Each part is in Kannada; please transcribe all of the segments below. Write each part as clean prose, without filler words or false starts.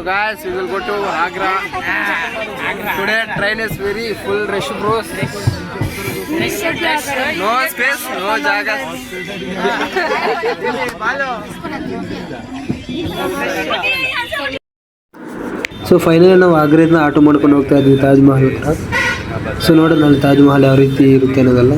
guys, we will go to Agra. Today train is very full rush, bros. No space, no jaga. So finally ನಾವು ಆಗ್ರೆಯಿಂದ ಆಟೋ ಮಾಡ್ಕೊಂಡು ಹೋಗ್ತಾ ಇದ್ವಿ ತಾಜ್ ಮಹಲ್ ಹತ್ರ. ಸೊ ನೋಡೋಣ ಅಲ್ಲಿ ತಾಜ್ ಮಹಲ್ ಯಾವ ರೀತಿ ಇರುತ್ತೆ ಅನ್ನೋದೆಲ್ಲ.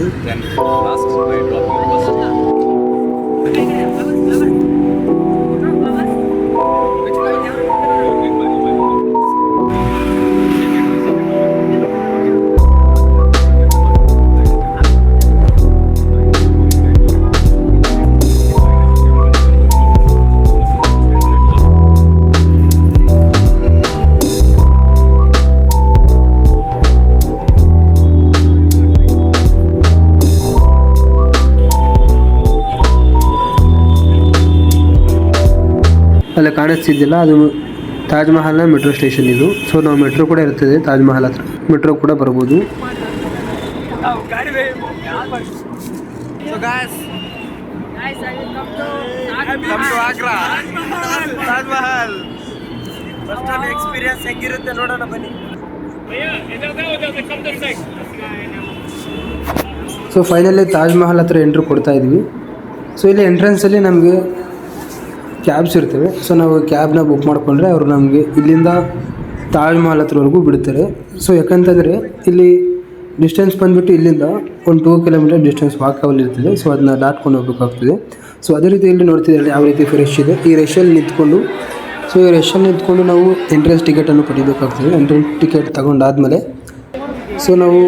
ಅಲ್ಲ ಕಾಣಿಸ್ತಿದ್ದಿಲ್ಲ, ಅದು ತಾಜ್ ಮಹಲ್ನ ಮೆಟ್ರೋ ಸ್ಟೇಷನ್ ಇದು. ಸೊ ನಾವು ಮೆಟ್ರೋ ಕೂಡ ಇರ್ತದೆ ತಾಜ್ ಮಹಲ್ ಹತ್ರ, ಮೆಟ್ರೋ ಕೂಡ ಬರ್ಬೋದು. ಎಕ್ಸ್ಪೀರಿಯನ್ಸ್ ಹೆಂಗಿರುತ್ತೆ ನೋಡೋಣ ಬನ್ನಿ. ಸೊ ಫೈನಲಿ ತಾಜ್ ಮಹಲ್ ಹತ್ರ ಎಂಟ್ರಿ ಕೊಡ್ತಾ ಇದ್ವಿ. ಸೊ ಇಲ್ಲಿ ಎಂಟ್ರೆನ್ಸಲ್ಲಿ ನಮಗೆ ಕ್ಯಾಬ್ಸ್ ಇರ್ತವೆ. ಸೊ ನಾವು ಕ್ಯಾಬ್ನ ಬುಕ್ ಮಾಡಿಕೊಂಡ್ರೆ ಅವರು ನಮಗೆ ಇಲ್ಲಿಂದ ತಾಜ್ ಮಹಲ್ ಹತ್ರವರೆಗೂ ಬಿಡ್ತಾರೆ. ಸೊ ಯಾಕಂತಂದರೆ ಇಲ್ಲಿ ಡಿಸ್ಟೆನ್ಸ್ ಬಂದುಬಿಟ್ಟು ಇಲ್ಲಿಂದ ಒಂದು 2 ಕಿಲೋಮೀಟರ್ ಡಿಸ್ಟೆನ್ಸ್ ವಾಕಬಲ್ ಇರ್ತದೆ. ಸೊ ಅದನ್ನ ದಾಟ್ಕೊಂಡು ಹೋಗ್ಬೇಕಾಗ್ತದೆ. ಸೊ ಅದೇ ರೀತಿ ಇಲ್ಲಿ ನೋಡ್ತಿದ್ದಾರೆ ಯಾವ ರೀತಿ ರಶ್ ಇದೆ. ಈ ರಶಲ್ಲಿ ನಿಂತ್ಕೊಂಡು ನಾವು ಎಂಟ್ರೆನ್ಸ್ ಟಿಕೆಟನ್ನು ಪಡಿಬೇಕಾಗ್ತದೆ. ಎಂಟ್ರೆನ್ಸ್ ಟಿಕೆಟ್ ತಗೊಂಡಾದಮೇಲೆ ಸೊ ನಾವು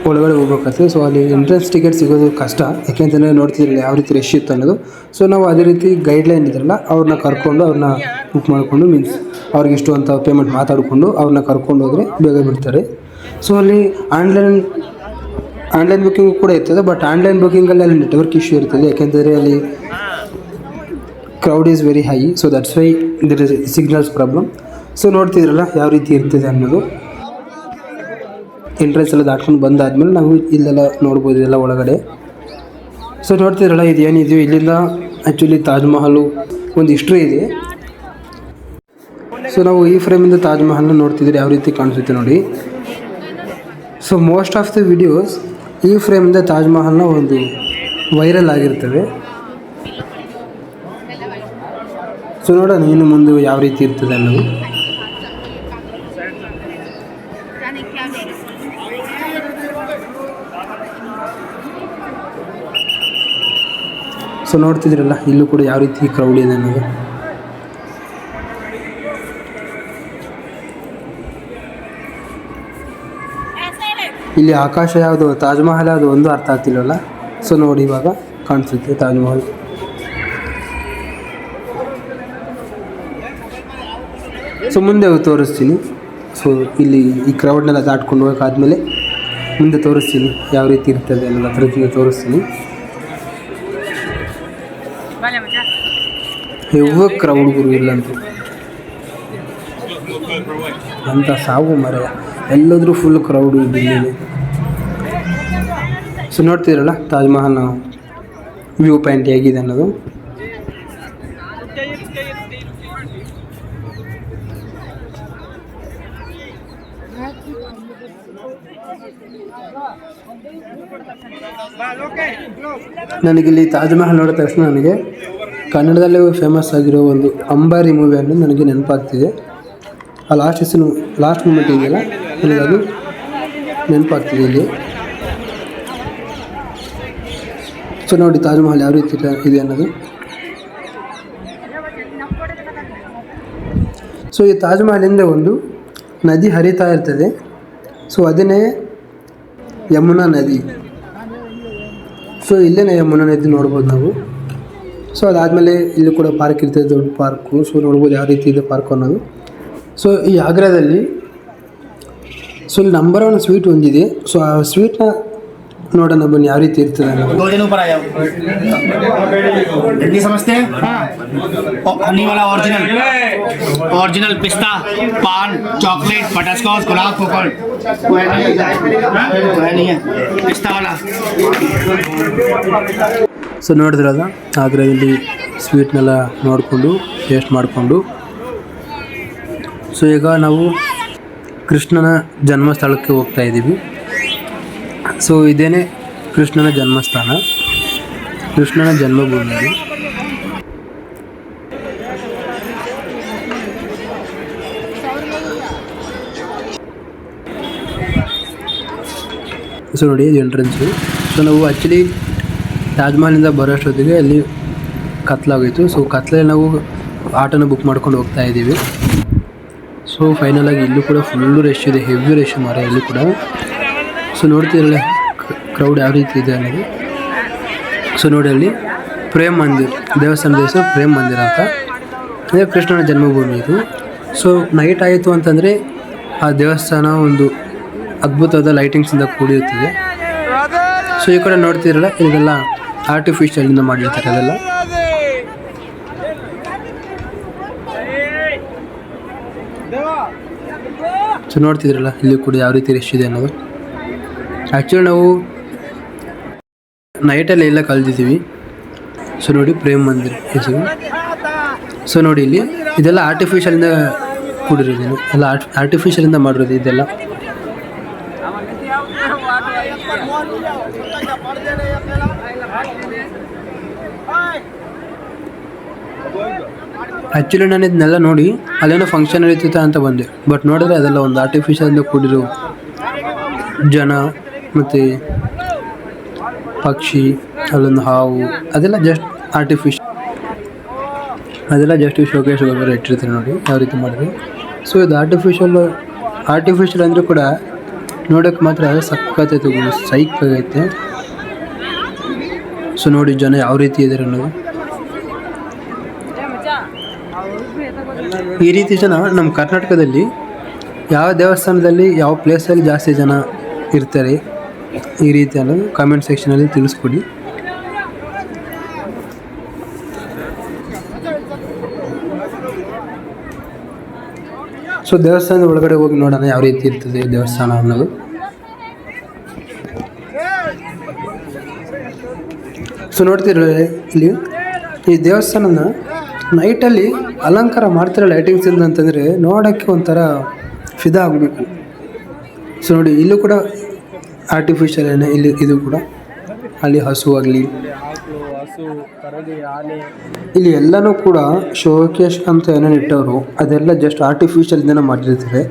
ಒಳಗಡೆ ಹೋಗ್ಬೇಕಾಗ್ತದೆ. ಸೊ ಅಲ್ಲಿ ಎಂಟ್ರೆನ್ಸ್ ಟಿಕೆಟ್ ಸಿಗೋದು ಕಷ್ಟ, ಯಾಕೆಂತಂದರೆ ನೋಡ್ತಿದ್ರಲ್ಲ ಯಾವ ರೀತಿ ರಶ್ ಇತ್ತು ಅನ್ನೋದು. ಸೊ ನಾವು ಅದೇ ರೀತಿ ಗೈಡ್ಲೈನ್ ಇದ್ರಲ್ಲ ಅವ್ರನ್ನ ಕರ್ಕೊಂಡು ಅವ್ರನ್ನ ಬುಕ್ ಮಾಡಿಕೊಂಡು ಮೀನ್ಸ್ ಅವ್ರಿಗೆ ಇಷ್ಟು ಅಂತ ಪೇಮೆಂಟ್ ಮಾತಾಡಿಕೊಂಡು ಅವ್ರನ್ನ ಕರ್ಕೊಂಡು ಹೋದರೆ ಬೇಗ ಬಿಡ್ತಾರೆ. ಸೊ ಅಲ್ಲಿ ಆನ್ಲೈನ್ ಬುಕ್ಕಿಂಗ್ ಕೂಡ ಇರ್ತದೆ. ಬಟ್ ಆನ್ಲೈನ್ ಬುಕ್ಕಿಂಗಲ್ಲಿ ಅಲ್ಲಿ ನೆಟ್ವರ್ಕ್ ಇಶ್ಯೂ ಇರ್ತದೆ, ಯಾಕೆಂದರೆ ಅಲ್ಲಿ crowd is very high. So that's why there is signals problem. ಸೊ ನೋಡ್ತಿದ್ರಲ್ಲ ಯಾವ ರೀತಿ ಇರ್ತದೆ ಅನ್ನೋದು. ಎಂಟ್ರೆನ್ಸ್ ಎಲ್ಲ ದಾಟ್ಕೊಂಡು ಬಂದಾದ್ಮೇಲೆ ನಾವು ಇಲ್ಲೆಲ್ಲ ನೋಡ್ಬೋದು ಎಲ್ಲ ಒಳಗಡೆ. ಸೊ ನೋಡ್ತಿದ್ರಲ್ಲ ಇದು ಏನಿದೆಯೋ ಇಲ್ಲಿಂದ ಆ್ಯಕ್ಚುಲಿ ತಾಜ್ ಮಹಲು ಒಂದು ಹಿಸ್ಟ್ರಿ ಇದೆ. ಸೊ ನಾವು ಈ ಫ್ರೇಮಿಂದ ತಾಜ್ ಮಹಲ್ನ ನೋಡ್ತಿದ್ರೆ ಯಾವ ರೀತಿ ಕಾಣಿಸುತ್ತೆ ನೋಡಿ. So most of the videos ಈ ಫ್ರೇಮಿಂದ ತಾಜ್ ಮಹಲ್ನ ಒಂದು ವೈರಲ್ ಆಗಿರ್ತವೆ. ಸೊ ನೋಡೋಣ ಇನ್ನು ಮುಂದೆ ಯಾವ ರೀತಿ ಇರ್ತದೆ ಅನ್ನೋದು. ಸೊ ನೋಡ್ತಿದ್ರಲ್ಲ ಇಲ್ಲೂ ಕೂಡ ಯಾವ ರೀತಿ ಕ್ರೌಡ್ ಇದೆ ಅನ್ನೋದು. ಇಲ್ಲಿ ಆಕಾಶ ಯಾವುದು, ತಾಜ್ ಮಹಲ್ ಯಾವುದು ಒಂದು ಅರ್ಥ ಆಗ್ತಿಲ್ವಲ್ಲ. ಸೊ ನೋಡಿ ಇವಾಗ ಕಾಣಿಸುತ್ತೆ ತಾಜ್ ಮಹಲ್. ಸೊ ಮುಂದೆ ತೋರಿಸ್ತೀನಿ. ಸೊ ಇಲ್ಲಿ ಈ ಕ್ರೌಡ್ನೆಲ್ಲ ದಾಟ್ಕೊಂಡು ಹೋಗೋಕ್ಕಾದ್ಮೇಲೆ ಮುಂದೆ ತೋರಿಸ್ತೀನಿ ಯಾವ ರೀತಿ ಇರ್ತದೆ ಅನ್ನೋದು ಅದ್ರ ಜೊತೆ ತೋರಿಸ್ತೀನಿ. ಯಾವ ಕ್ರೌಡ್ ಗುರು ಇಲ್ಲಂತ ಅಂತ ಸಾವು ಮರ ಎಲ್ಲಾದರೂ ಫುಲ್ ಕ್ರೌಡು ಇಲ್ಲಿದೆ. ಸೊ ನೋಡ್ತಿರಲ್ಲ ತಾಜ್ ಮಹಲ್ನ ವ್ಯೂ ಪಾಯಿಂಟ್ ಹೇಗಿದೆ ಅನ್ನೋದು. ನನಗಿಲ್ಲಿ ತಾಜ್ ಮಹಲ್ ನೋಡಿದ ತಕ್ಷಣ ನನಗೆ ಕನ್ನಡದಲ್ಲೇ ಫೇಮಸ್ ಆಗಿರೋ ಒಂದು ಅಂಬಾರಿ ಮೂವಿ ಅನ್ನೋದು ನನಗೆ ನೆನಪಾಗ್ತಿದೆ. ಆ ಲಾಸ್ಟ್ ಮೂಮೆಂಟ್ ಇದೆಯಲ್ಲ ನನಗೆ ಅದು ನೆನಪಾಗ್ತಿದೆ ಇಲ್ಲಿ. ಸೊ ನೋಡಿ ತಾಜ್ ಮಹಲ್ ಯಾವ ರೀತಿ ಇದೆ ಅನ್ನೋದು. ಸೊ ಈ ತಾಜ್ ಮಹಲಿಂದ ಒಂದು ನದಿ ಹರಿತಾ ಇರ್ತದೆ. ಸೊ ಅದನ್ನೇ ಯಮುನಾ ನದಿ. ಸೊ ಇಲ್ಲೇ ಯಮುನಾ ನದಿ ನೋಡ್ಬೋದು ನಾವು. ಸೊ ಅದಾದಮೇಲೆ ಇಲ್ಲಿ ಕೂಡ ಪಾರ್ಕ್ ಇರ್ತದೆ, ದೊಡ್ಡ ಪಾರ್ಕು. ಸೊ ನೋಡ್ಬೋದು ಯಾವ ರೀತಿ ಇದೆ ಪಾರ್ಕ್ ಅನ್ನೋದು. ಸೊ ಈ ಆಗ್ರಾದಲ್ಲಿ ಸೊ ಇಲ್ಲಿ ನಂಬರ್ 1 ಸ್ವೀಟ್ ಒಂದಿದೆ. ಸೊ ಆ ಸ್ವೀಟ್ನ ನೋಡೋಣ ಬನ್ನಿ ಯಾವ ರೀತಿ ಇರ್ತದೆ ಅನ್ನೋದು. हनी वाला ओरिजिनल पिस्ता पान चॉकलेट बटरस्कॉच गुलाब कोकण नहीं है पिस्ता वाला. ಸೊ ನೋಡಿದ್ರಲ್ಲ ಆಗ್ರಾದಲ್ಲಿ ಸ್ವೀಟ್ನೆಲ್ಲ ನೋಡಿಕೊಂಡು ಟೇಸ್ಟ್ ಮಾಡಿಕೊಂಡು ಸೊ ಈಗ ನಾವು ಕೃಷ್ಣನ ಜನ್ಮಸ್ಥಳಕ್ಕೆ ಹೋಗ್ತಾ ಇದ್ದೀವಿ. ಸೊ ಇದೇನೇ ಕೃಷ್ಣನ ಜನ್ಮಸ್ಥಾನ, ಕೃಷ್ಣನ ಜನ್ಮಭೂಮಿ ಇದು. ಸೊ ನೋಡಿ ಇದು ಎಂಟ್ರೆನ್ಸು. ಸೊ ನಾವು ಆ್ಯಕ್ಚುಲಿ ತಾಜ್ ಮಹಲಿಂದ ಬರೋಷ್ಟೊತ್ತಿಗೆ ಅಲ್ಲಿ ಕತ್ಲಾಗೋಯಿತು. ಸೊ ಕತ್ಲಲ್ಲಿ ನಾವು ಆಟೋನ ಬುಕ್ ಮಾಡ್ಕೊಂಡು ಹೋಗ್ತಾ ಇದ್ದೀವಿ. ಸೊ ಫೈನಲಾಗಿ ಇಲ್ಲೂ ಕೂಡ ಫುಲ್ಲು ರಶ್ ಇದೆ, ಹೆವಿ ರಶ್ ಮಾರ ಇಲ್ಲಿ ಕೂಡ. ಸೊ ನೋಡ್ತಿರಲ್ಲ ಕ್ರೌಡ್ ಯಾವ ರೀತಿ ಇದೆ ಅನ್ನೋದು. ಸೊ ನೋಡಿ ಅಲ್ಲಿ ಪ್ರೇಮ್ ಮಂದಿರ್, ದೇವಸ್ಥಾನದ ಹೆಸರು ಪ್ರೇಮ್ ಮಂದಿರ ಅಂತ, ಅದೇ ಕೃಷ್ಣನ ಜನ್ಮಭೂಮಿ ಇದು. ಸೊ ನೈಟ್ ಆಯಿತು ಅಂತಂದರೆ ಆ ದೇವಸ್ಥಾನ ಒಂದು ಅದ್ಭುತವಾದ ಲೈಟಿಂಗ್ಸಿಂದ ಕೂಡಿರುತ್ತದೆ. ಸೊ ಈ ಕಡೆ ನೋಡ್ತಿರಲ್ಲ ಇದೆಲ್ಲ ಆರ್ಟಿಫಿಷಿಯಲಿಂದ ಮಾಡಿರ್ತಾರೆ ಅದೆಲ್ಲ. ಸೊ ನೋಡ್ತಿದ್ರಲ್ಲ ಇಲ್ಲಿ ಕೂಡ ಯಾವ ರೀತಿ ರಶ್ ಇದೆ ಅನ್ನೋದು. ಆ್ಯಕ್ಚುಲಿ ನಾವು ನೈಟಲ್ಲಿ ಎಲ್ಲ ಕಳೆದಿದ್ದೀವಿ. ಸೊ ನೋಡಿ ಪ್ರೇಮ್ ಮಂದಿರ್ ಹೆಸರು. ಸೊ ನೋಡಿ ಇಲ್ಲಿ ಇದೆಲ್ಲ ಆರ್ಟಿಫಿಷಿಯಲಿಂದ ಕೂಡಿರೋದು, ಎಲ್ಲ ಆರ್ಟಿಫಿಷಿಯಲಿಂದ ಮಾಡಿರೋದು ಇದೆಲ್ಲ. ಆ್ಯಕ್ಚುಲಿ ನಾನು ಇದನ್ನೆಲ್ಲ ನೋಡಿ ಅಲ್ಲೇನೋ ಫಂಕ್ಷನ್ ನಡೀತಿತ್ತ ಅಂತ ಬಂದೆ, ಬಟ್ ನೋಡಿದ್ರೆ ಅದೆಲ್ಲ ಒಂದು ಆರ್ಟಿಫಿಷಿಯಲಿಂದ ಕೂಡಿರೋ ಜನ ಮತ್ತು ಪಕ್ಷಿ, ಅಲ್ಲೊಂದು ಹಾವು, ಅದೆಲ್ಲ ಜಸ್ಟ್ ಆರ್ಟಿಫಿಷಿಯಲ್, ಅದೆಲ್ಲ ಜಸ್ಟ್ ಶೋಕೇಶ್ಗೋಸ್ಕರ ಇಟ್ಟಿರ್ತಾರೆ ನೋಡಿ ಯಾವ ರೀತಿ ಮಾಡಿದ್ರೆ. ಸೊ ಇದು ಆರ್ಟಿಫಿಷಿಯಲ್ ಅಂದರೂ ಕೂಡ ನೋಡೋಕ್ಕೆ ಮಾತ್ರ ಸಕ್ಕತ್ತೈತೆ, ಸೈಕ್ ಆಗೈತೆ. ಸೊ ನೋಡಿ ಜನ ಯಾವ ರೀತಿ ಇದ್ದಾರೆ ಅನ್ನೋದು. ಈ ರೀತಿ ಜನ ನಮ್ಮ ಕರ್ನಾಟಕದಲ್ಲಿ ಯಾವ ದೇವಸ್ಥಾನದಲ್ಲಿ ಯಾವ ಪ್ಲೇಸಲ್ಲಿ ಜಾಸ್ತಿ ಜನ ಇರ್ತಾರೆ ಈ ರೀತಿ ಅನ್ನೋದು ಕಾಮೆಂಟ್ ಸೆಕ್ಷನಲ್ಲಿ ತಿಳಿಸ್ಕೊಡಿ. ಸೊ ದೇವಸ್ಥಾನದ ಒಳಗಡೆ ಹೋಗಿ ನೋಡೋಣ ಯಾವ ರೀತಿ ಇರ್ತದೆ ದೇವಸ್ಥಾನ ಅನ್ನೋದು. ಸೊ ನೋಡ್ತಿರೋ ಇಲ್ಲಿ ಈ ದೇವಸ್ಥಾನನ ನೈಟಲ್ಲಿ ಅಲಂಕಾರ ಮಾಡ್ತಾರೆ ಲೈಟಿಂಗ್ಸಿಂದ ಅಂತಂದರೆ ನೋಡೋಕ್ಕೆ ಒಂಥರ ಫಿದಾ ಆಗಬೇಕು. ಸೊ ನೋಡಿ ಇಲ್ಲೂ ಕೂಡ ಆರ್ಟಿಫಿಷಿಯಲ್ ಏನೇ ಇಲ್ಲಿ ಇದು ಕೂಡ, ಅಲ್ಲಿ ಹಸು ಆಗಲಿ ಇಲ್ಲಿ ಎಲ್ಲನೂ ಕೂಡ ಶೋಕೇಶ್ ಅಂತ ಏನೇನು ಇಟ್ಟವರು ಅದೆಲ್ಲ ಜಸ್ಟ್ ಆರ್ಟಿಫಿಷಿಯಲಿಂದ ಮಾಡಿರ್ತಾರೆ.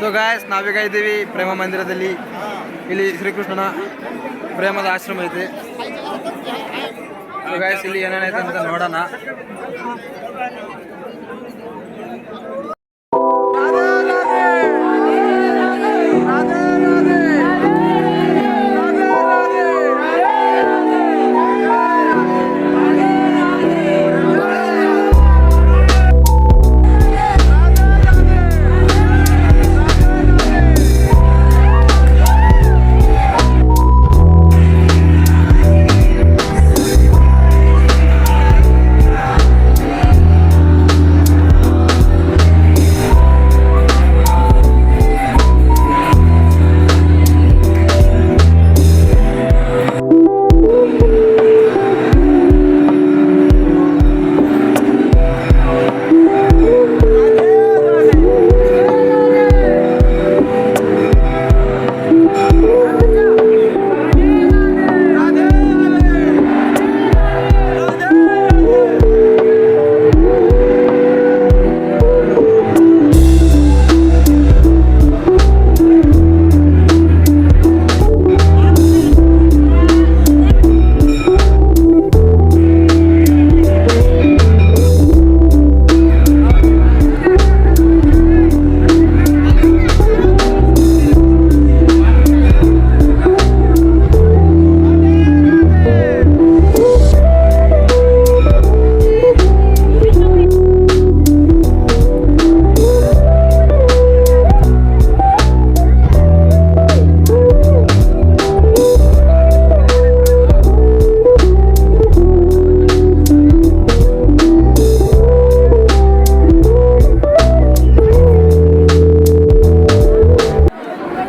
ಸೊ ಗಾಯ್ಸ್ ನಾವೀಗ ಇದ್ದೀವಿ ಪ್ರೇಮ ಮಂದಿರದಲ್ಲಿ. ಇಲ್ಲಿ ಶ್ರೀಕೃಷ್ಣನ ಪ್ರೇಮದ ಆಶ್ರಮ ಐತೆ. ಸೊ ಗಾಯ್ಸ್ ಇಲ್ಲಿ ಏನೇನೈತೆ ಅಂತ ನೋಡೋಣ.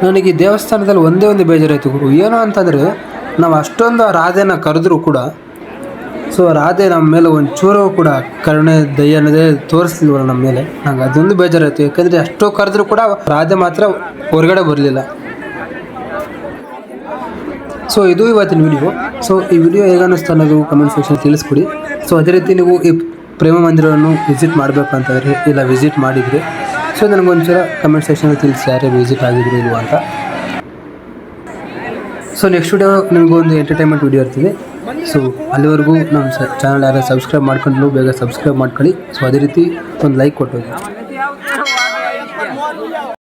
ನನಗೆ ಈ ದೇವಸ್ಥಾನದಲ್ಲಿ ಒಂದೇ ಒಂದು ಬೇಜಾರಾಯಿತು ಗುರು. ಏನು ಅಂತಂದರೆ ನಾವು ಅಷ್ಟೊಂದು ರಾಧೆನ ಕರೆದ್ರೂ ಕೂಡ ಸೊ ರಾಧೆ ನಮ್ಮ ಮೇಲೆ ಒಂಚೂರು ಕೂಡ ಕರುಣೆ ದಯ ಅನ್ನೋದೇ ತೋರಿಸ್ತಿಲ್ವಲ್ಲ ನಮ್ಮ ಮೇಲೆ. ನಂಗೆ ಅದೊಂದು ಬೇಜಾರಾಯಿತು, ಯಾಕಂದರೆ ಅಷ್ಟೋ ಕರೆದ್ರೂ ಕೂಡ ರಾಧೆ ಮಾತ್ರ ಹೊರಗಡೆ ಬರಲಿಲ್ಲ. ಸೊ ಇದು ಇವತ್ತಿನ ವಿಡಿಯೋ. ಸೊ ಈ ವಿಡಿಯೋ ಹೇಗೆ ಅನ್ನಿಸ್ತು ಅನ್ನೋದು ಕಮೆಂಟ್ ಸೆಕ್ಷನ್ ತಿಳಿಸ್ಕೊಡಿ. ಸೊ ಅದೇ ರೀತಿ ನೀವು ಈ ಪ್ರೇಮ ಮಂದಿರವನ್ನು ವಿಸಿಟ್ ಮಾಡಬೇಕು ಅಂತಂದರೆ ಇಲ್ಲ ವಿಸಿಟ್ ಮಾಡಿದರೆ ಸೊ ನನಗೊಂಚೂರ ಕಮೆಂಟ್ ಸೆಕ್ಷನಲ್ಲಿ ತಿಳಿಸಿ ಯಾರೇ ವಿಸಿಟ್ ಆಗಿದ್ರು ಇಲ್ವಾ ಅಂತ. ಸೊ ನೆಕ್ಸ್ಟ್ ವಿಡಿಯೋ ನಿಮಗೊಂದು ಎಂಟರ್ಟೈನ್ಮೆಂಟ್ ವಿಡಿಯೋ ಇರ್ತೀವಿ. ಸೊ ಅಲ್ಲಿವರೆಗೂ ನಮ್ಮ ಚಾನಲ್ ಯಾರು ಸಬ್ಸ್ಕ್ರೈಬ್ ಮಾಡ್ಕೊಂಡು ಬೇಗ ಸಬ್ಸ್ಕ್ರೈಬ್ ಮಾಡ್ಕೊಳ್ಳಿ. ಸೊ ಅದೇ ರೀತಿ ಒಂದು ಲೈಕ್ ಕೊಟ್ಟೋಗಿ.